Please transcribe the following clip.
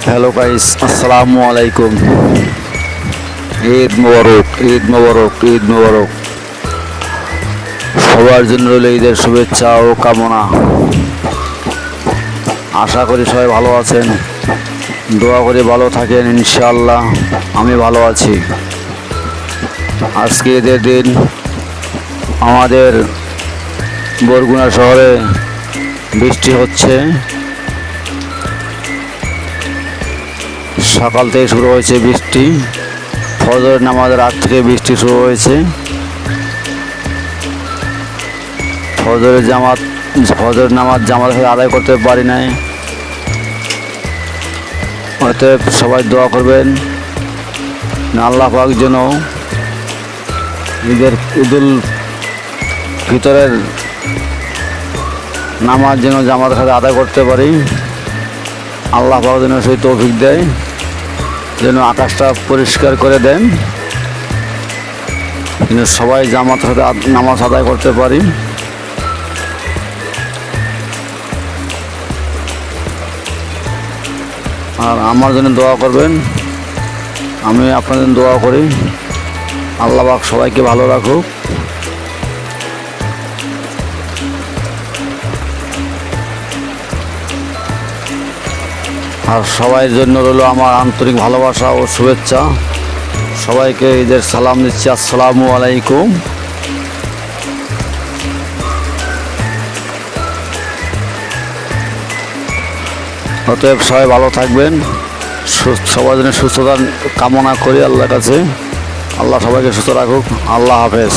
Hello guys, আসসালামু আলাইকুম। ঈদ মোবারক, ঈদ মোবারক, ঈদ মোবারক। সবার জন্য রইল ঈদের শুভেচ্ছা ও কামনা। আশা করি সবাই ভালো আছেন, দোয়া করি ভালো থাকেন। ইনশাআল্লাহ আমি ভালো আছি। আজকে ঈদের দিন আমাদের বরগুনা শহরে বৃষ্টি হচ্ছে। সকাল থেকে শুরু হয়েছে বৃষ্টি, ফজরের নামাজের আগ থেকে বৃষ্টি শুরু হয়েছে। ফজরের নামাজ জামাত আদায় করতে পারি নাই। অতএব সবাই দোয়া করবেন আল্লাহ পাক যেন ঈদুল ফিতরের নামাজ যেন জামাত সাথে আদায় করতে পারি। আল্লাহ পাক যেন সেই তৌফিক দেয়, যেন আকাশটা পরিষ্কার করে দেন, যেন সবাই জামাত সাথে নামাজ আদায় করতে পারি। আর আমার জন্য দোয়া করবেন, আমি আপনাদের দোয়া করি। আল্লাহ পাক সবাইকে ভালো রাখুক। আর সবাইয়ের জন্য রইল আমার আন্তরিক ভালোবাসা ও শুভেচ্ছা। সবাইকে ঈদের সালাম দিচ্ছি, আসসালামু আলাইকুম। অতএব সবাই ভালো থাকবেন, সবার জন্য সুস্থতার কামনা করি আল্লাহর কাছে। আল্লাহ সবাইকে সুস্থ রাখুক। আল্লাহ হাফেজ।